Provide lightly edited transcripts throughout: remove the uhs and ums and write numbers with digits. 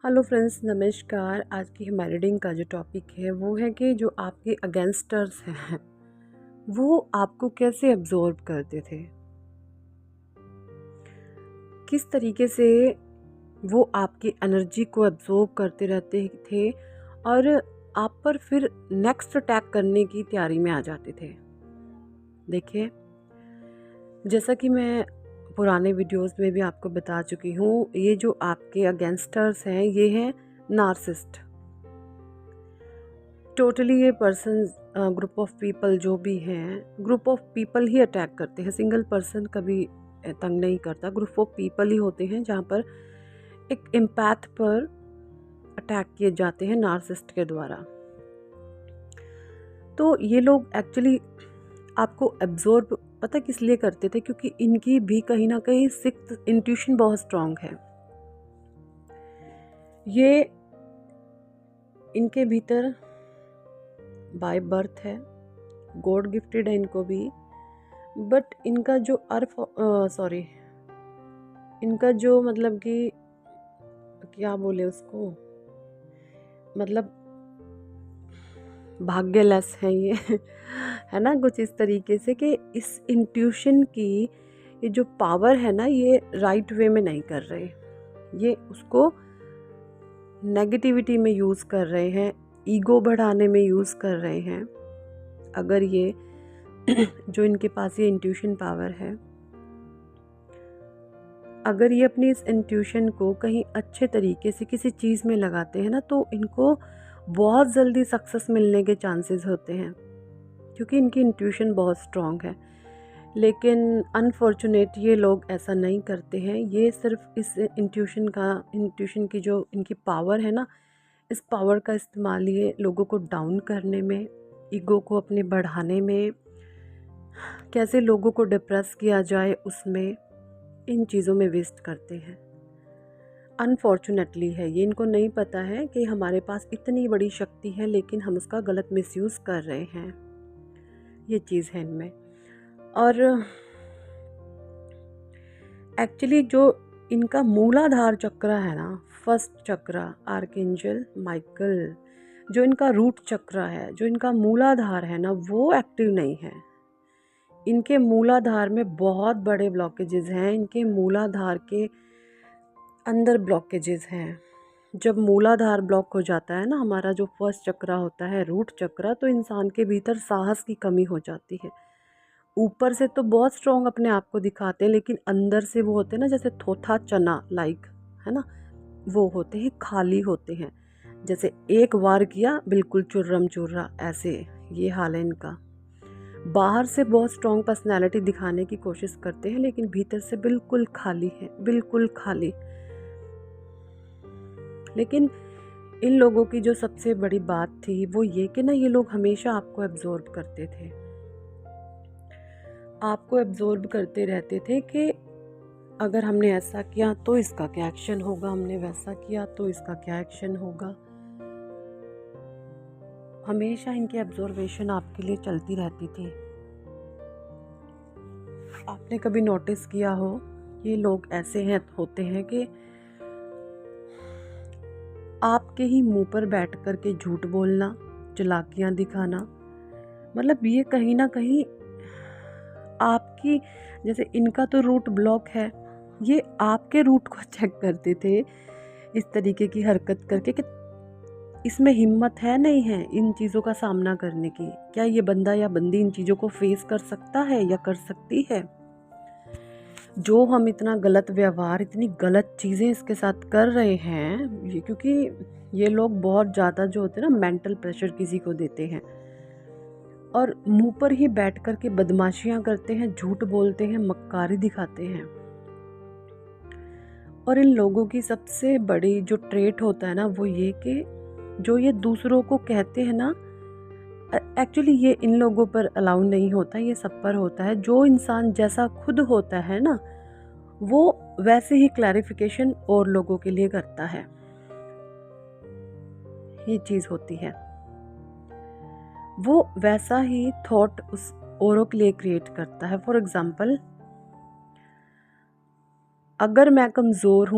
Hello friends, नमस्कार। आज की हमारी रीडिंग का जो टॉपिक है वो है कि जो आपके अगेंस्टर्स हैं वो आपको कैसे अब्जॉर्ब करते थे, किस तरीके से वो आपकी एनर्जी को अब्जॉर्ब करते रहते थे और आप पर फिर नेक्स्ट अटैक करने की तैयारी में आ जाते थे। देखिए, जैसा कि मैं पुराने वीडियोस में भी आपको बता चुकी हूँ, ये जो आपके अगेंस्टर्स हैं ये हैं नार्सिस्ट। टोटली ये पर्सन, ग्रुप ऑफ पीपल जो भी हैं, group of people he attack करते हैं। सिंगल पर्सन कभी तंग नहीं करता। ग्रुप ऑफ पीपल ही होते हैं जहाँ पर एक एम्पैथ पर अटैक किए जाते हैं नार्सिस्ट के द्वारा। तो ये लोग एक्चुअली आपको एब्जॉर्ब पता किस लिए करते थे, क्योंकि इनकी भी कहीं ना कहीं सिक्स्थ इंट्यूशन बहुत स्ट्रांग है। ये इनके भीतर बाय बर्थ है, गॉड गिफ्टेड है इनको भी। बट इनका जो इनका जो मतलब कि क्या बोले उसको, मतलब भाग्यलेस है ये है ना, कुछ इस तरीके से कि इस इंट्यूशन की ये जो पावर है ना, ये राइट वे में नहीं कर रहे, ये उसको नेगेटिविटी में यूज़ कर रहे हैं, ईगो बढ़ाने में यूज़ कर रहे हैं। अगर ये जो इनके पास ये इंट्यूशन पावर है, अगर ये अपनी इस इंट्यूशन को कहीं अच्छे तरीके से किसी चीज़ में लगाते हैं ना, तो इनको बहुत जल्दी सक्सेस मिलने के चांसेस होते हैं, क्योंकि इनकी इंट्यूशन बहुत स्ट्रांग है। लेकिन अनफॉर्चुनेट ये लोग ऐसा नहीं करते हैं। ये सिर्फ इस इंट्यूशन की जो इनकी पावर है ना, इस पावर का इस्तेमाल ये लोगों को डाउन करने में, ईगो को अपने बढ़ाने में, कैसे लोगों को डिप्रेस किया जाए उसमें, इन चीज़ों में वेस्ट करते हैं। अनफॉर्चुनेटली है ये, इनको नहीं पता है कि हमारे पास इतनी बड़ी शक्ति है लेकिन हम उसका गलत मिसयूज़ कर रहे हैं। ये चीज़ है इनमें। और एक्चुअली जो इनका मूलाधार चक्र है ना, फर्स्ट चक्र आर्कएंजल माइकल, जो इनका रूट चक्र है, जो इनका मूलाधार है ना, वो एक्टिव नहीं है। इनके मूलाधार में बहुत बड़े ब्लॉकेजेस हैं, इनके मूलाधार के अंदर ब्लॉकेजेस हैं। जब मूलाधार ब्लॉक हो जाता है ना, हमारा जो फर्स्ट चक्र होता है रूट चक्र, तो इंसान के भीतर साहस की कमी हो जाती है। ऊपर से तो बहुत स्ट्रॉन्ग अपने आप को दिखाते हैं, लेकिन अंदर से वो होते हैं ना, जैसे थोथा चना लाइक, है ना, वो होते हैं, खाली होते हैं। जैसे एक वार किया बिल्कुल चुर्रम चुर्रा, ऐसे ये हाल है इनका। बाहर से बहुत स्ट्रॉन्ग पर्सनैलिटी दिखाने की कोशिश करते हैं, लेकिन भीतर से बिल्कुल खाली है, बिल्कुल खाली। लेकिन इन लोगों की जो सबसे बड़ी बात थी वो ये कि ना, ये लोग हमेशा आपको एब्जॉर्ब करते थे, आपको एब्जॉर्ब करते रहते थे कि अगर हमने ऐसा किया तो इसका क्या एक्शन होगा, हमने वैसा किया तो इसका क्या एक्शन होगा। हमेशा इनकी एब्जॉर्वेशन आपके लिए चलती रहती थी। आपने कभी नोटिस किया हो, ये लोग ऐसे हैं होते हैं कि आपके ही मुंह पर बैठ कर के झूठ बोलना, चालाकियां दिखाना, मतलब ये कहीं ना कहीं आपकी, जैसे इनका तो रूट ब्लॉक है, ये आपके रूट को चेक करते थे इस तरीके की हरकत करके कि इसमें हिम्मत है नहीं है इन चीज़ों का सामना करने की, क्या ये बंदा या बंदी इन चीज़ों को फेस कर सकता है या कर सकती है। जो हम इतना गलत व्यवहार, इतनी गलत चीज़ें इसके साथ कर रहे हैं, ये क्योंकि ये लोग बहुत ज़्यादा जो होते हैं ना, मेंटल प्रेशर किसी को देते हैं और मुंह पर ही बैठ कर के बदमाशियां करते हैं, झूठ बोलते हैं, मक्कारी दिखाते हैं। और इन लोगों की सबसे बड़ी जो ट्रेट होता है ना, वो ये कि जो ये दूसरों को कहते हैं ना, एक्चुअली ये इन लोगों पर अलाउ नहीं होता, ये सब पर होता है। जो इंसान जैसा खुद होता है ना, वो वैसे ही क्लैरिफिकेशन और लोगों के लिए करता है। ये चीज़ होती है, वो वैसा ही थॉट उस औरों के लिए क्रिएट करता है। फॉर एग्जाम्पल, अगर मैं कमज़ोर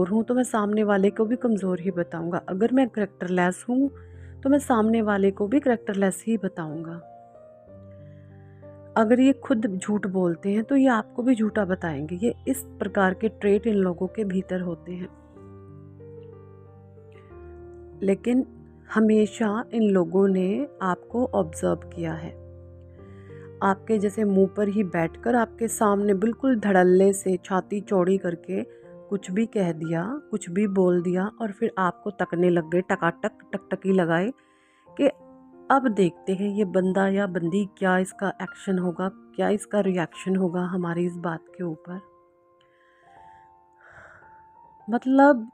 हूँ तो मैं सामने वाले को भी कमज़ोर ही बताऊँगा। अगर मैं करैक्टरलेस हूँ तो मैं सामने वाले को भी करैक्टरलेस ही बताऊँगा। अगर ये खुद झूठ बोलते हैं तो ये आपको भी झूठा बताएंगे। ये इस प्रकार के ट्रेट इन लोगों के भीतर होते हैं। लेकिन हमेशा इन लोगों ने आपको ऑब्जर्व किया है। आपके जैसे मुंह पर ही बैठकर आपके सामने बिल्कुल धड़ल्ले से छाती चौड़ी करके कुछ भी कह दिया, कुछ भी बोल दिया और फिर आपको तकने लग गए, टकाटक टकटकी लगाए कि अब देखते हैं ये बंदा या बंदी क्या इसका एक्शन होगा, क्या इसका रिएक्शन होगा हमारी इस बात के ऊपर। मतलब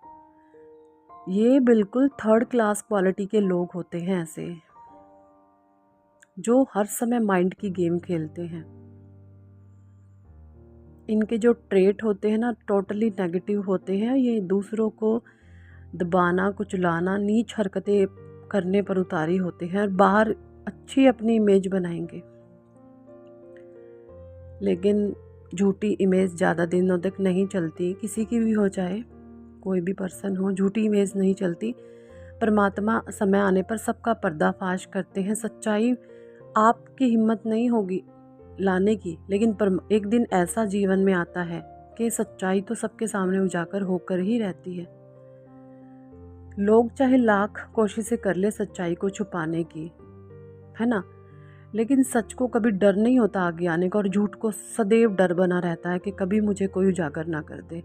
ये बिल्कुल थर्ड क्लास क्वालिटी के लोग होते हैं ऐसे, जो हर समय माइंड की गेम खेलते हैं। इनके जो ट्रेट होते हैं ना टोटली नेगेटिव होते हैं। ये दूसरों को दबाना, कुचलाना, नीच हरकतें करने पर उतारी होते हैं और बाहर अच्छी अपनी इमेज बनाएंगे। लेकिन झूठी इमेज ज़्यादा दिनों तक नहीं चलती, किसी की भी हो, चाहे कोई भी पर्सन हो, झूठी इमेज नहीं चलती। परमात्मा समय आने पर सबका पर्दाफाश करते हैं। सच्चाई आपकी हिम्मत नहीं होगी लाने की, लेकिन एक दिन ऐसा जीवन में आता है कि सच्चाई तो सबके सामने उजागर होकर ही रहती है। लोग चाहे लाख कोशिशें कर ले सच्चाई को छुपाने की, है ना, लेकिन सच को कभी डर नहीं होता आगे आने का, और झूठ को सदैव डर बना रहता है कि कभी मुझे कोई उजागर ना कर दे।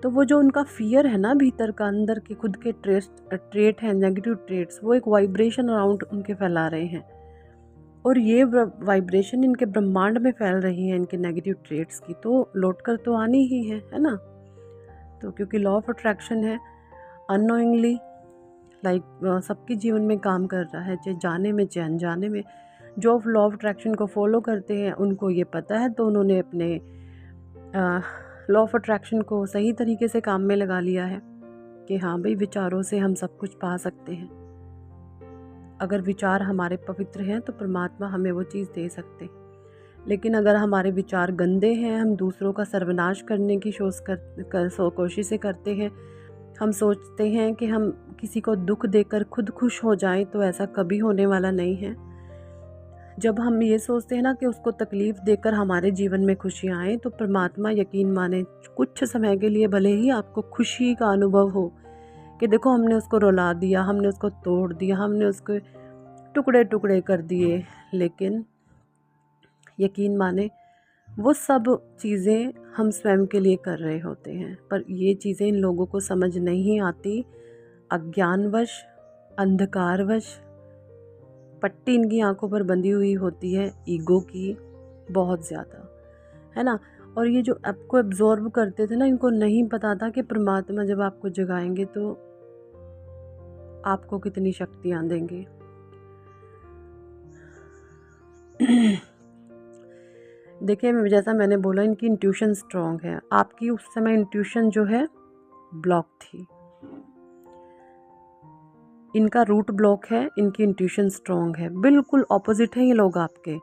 तो वो जो उनका फियर है ना भीतर का, अंदर के खुद के ट्रेट हैं, नेगेटिव ट्रेट्स, वो एक वाइब्रेशन अराउंड उनके फैला रहे हैं और ये वाइब्रेशन इनके ब्रह्मांड में फैल रही है इनके नेगेटिव ट्रेट्स की, तो लौट कर तो आनी ही है ना। तो क्योंकि लॉ ऑफ अट्रैक्शन है, अननोइंगली सबके जीवन में काम कर रहा है, चाहे जाने में चाहे अनजाने में। जो लॉ ऑफ अट्रैक्शन को फॉलो करते हैं उनको ये पता है, तो उन्होंने अपने लॉ ऑफ अट्रैक्शन को सही तरीके से काम में लगा लिया है कि हाँ भाई, विचारों से हम सब कुछ पा सकते हैं। अगर विचार हमारे पवित्र हैं तो परमात्मा हमें वो चीज़ दे सकते। लेकिन अगर हमारे विचार गंदे हैं, हम दूसरों का सर्वनाश करने की कोशिशें करते हैं, हम सोचते हैं कि हम किसी को दुख देकर खुद खुश हो जाएं, तो ऐसा कभी होने वाला नहीं है। जब हम ये सोचते हैं ना कि उसको तकलीफ़ देकर हमारे जीवन में खुशियाँ आएँ, तो परमात्मा यकीन माने कुछ समय के लिए भले ही आपको खुशी का अनुभव हो कि देखो हमने उसको रुला दिया, हमने उसको तोड़ दिया, हमने उसको टुकड़े टुकड़े कर दिए, लेकिन यकीन माने वो सब चीज़ें हम स्वयं के लिए कर रहे होते हैं। पर ये चीज़ें इन लोगों को समझ नहीं आती। अज्ञानवश, अंधकारवश पट्टी इनकी आंखों पर बंधी हुई होती है ईगो की, बहुत ज़्यादा, है ना। और ये जो आपको एब्जॉर्ब करते थे ना, इनको नहीं पता था कि परमात्मा जब आपको जगाएंगे तो आपको कितनी शक्तियाँ देंगे। देखिए, जैसा मैंने बोला, इनकी इंट्यूशन स्ट्रॉन्ग है। आपकी उस समय इंट्यूशन जो है ब्लॉक थी, इनका रूट ब्लॉक है, इनकी इंट्यूशन स्ट्रॉन्ग है। बिल्कुल ऑपोजिट है ये लोग आपके।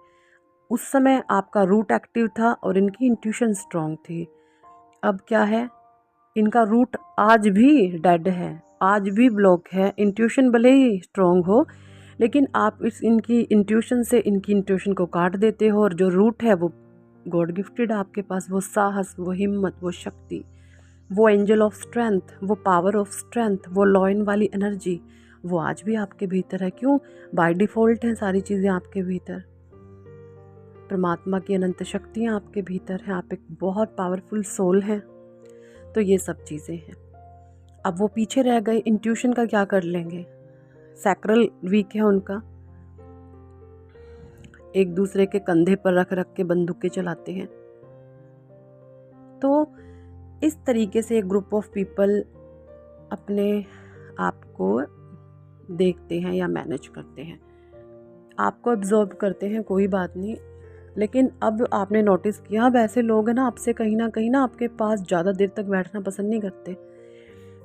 उस समय आपका रूट एक्टिव था और इनकी इंट्यूशन स्ट्रॉन्ग थी। अब क्या है, इनका रूट आज भी डेड है, आज भी ब्लॉक है। इंट्यूशन भले ही स्ट्रॉन्ग हो, लेकिन आप इनकी इंट्यूशन से इनकी इंट्यूशन को काट देते हो, और जो रूट है वो गॉड गिफ्टेड आपके पास, वो साहस, वो हिम्मत, वो शक्ति, वो एंजल ऑफ स्ट्रेंथ, वो पावर ऑफ स्ट्रेंथ, वो लॉयन वाली एनर्जी, वो आज भी आपके भीतर है। क्यों? बाय डिफ़ॉल्ट हैं सारी चीज़ें आपके भीतर। परमात्मा की अनंत शक्तियाँ आपके भीतर हैं, आप एक बहुत पावरफुल सोल हैं। तो ये सब चीज़ें हैं। अब वो पीछे रह गए, इंट्यूशन का क्या कर लेंगे? सैक्रल वीक है उनका, एक दूसरे के कंधे पर रख रख के बंदूकें चलाते हैं। तो इस तरीके से एक ग्रुप ऑफ पीपल अपने आप को देखते हैं या मैनेज करते हैं, आपको एब्जॉर्ब करते हैं, कोई बात नहीं। लेकिन अब आपने नोटिस किया, अब ऐसे लोग हैं ना, आपसे कहीं ना आपके पास ज़्यादा देर तक बैठना पसंद नहीं करते।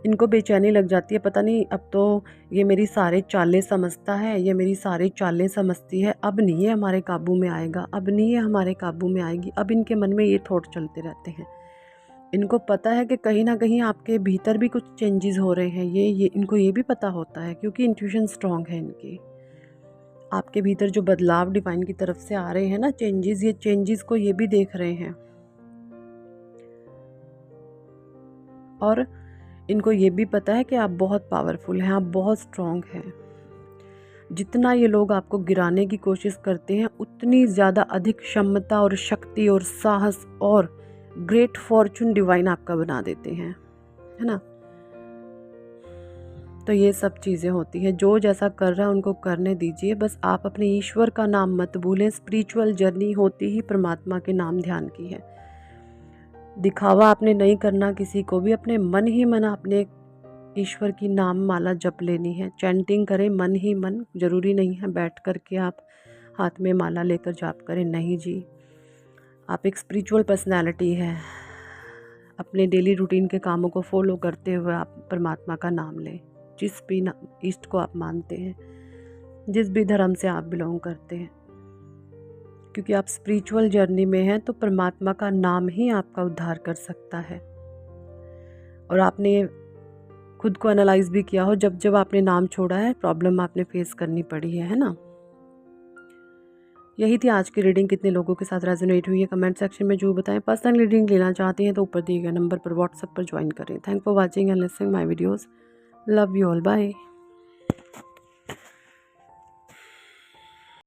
इनको बेचैनी लग जाती है, पता नहीं अब तो ये मेरी सारे चालें समझता है, ये मेरी सारी चालें समझती है, अब नहीं है हमारे काबू में आएगा, अब नहीं है हमारे काबू में आएगी। अब इनके मन में ये थॉट चलते रहते हैं। इनको पता है कि कहीं ना कहीं आपके भीतर भी कुछ चेंजेस हो रहे हैं। ये इनको ये भी पता होता है, क्योंकि इंट्यूशन स्ट्रांग है इनकी। आपके भीतर जो बदलाव डिवाइन की तरफ से आ रहे हैं ना, चेंजेस, ये चेंजेस को ये भी देख रहे हैं। और इनको ये भी पता है कि आप बहुत पावरफुल हैं, आप बहुत स्ट्रांग हैं। जितना ये लोग आपको गिराने की कोशिश करते हैं, उतनी ज़्यादा अधिक क्षमता और शक्ति और साहस और ग्रेट फॉर्चून डिवाइन आपका बना देते हैं, है ना। तो ये सब चीज़ें होती हैं। जो जैसा कर रहा है उनको करने दीजिए, बस आप अपने ईश्वर का नाम मत भूलें। स्पिरिचुअल जर्नी होती ही परमात्मा के नाम ध्यान की है। दिखावा आपने नहीं करना किसी को भी, अपने मन ही मन आपने ईश्वर की नाम माला जप लेनी है। चैंटिंग करें मन ही मन, ज़रूरी नहीं है बैठ कर के आप हाथ में माला लेकर जाप करें, नहीं जी। आप एक स्पिरिचुअल पर्सनैलिटी है। अपने डेली रूटीन के कामों को फॉलो करते हुए आप परमात्मा का नाम लें, जिस भी ईष्ट को आप मानते हैं, जिस भी धर्म से आप बिलोंग करते हैं, क्योंकि आप स्पिरिचुअल जर्नी में हैं तो परमात्मा का नाम ही आपका उद्धार कर सकता है। और आपने खुद को एनालाइज भी किया हो, जब जब आपने नाम छोड़ा है, प्रॉब्लम आपने फेस करनी पड़ी है ना। यही थी आज की रीडिंग। कितने लोगों के साथ रेजोनेट हुई है कमेंट सेक्शन में जरूर बताएं। पर्सनल रीडिंग लेना चाहते हैं तो ऊपर दिए गए नंबर पर व्हाट्सएप पर ज्वाइन करें। Thank for watching and listening my videos. Love you all, bye.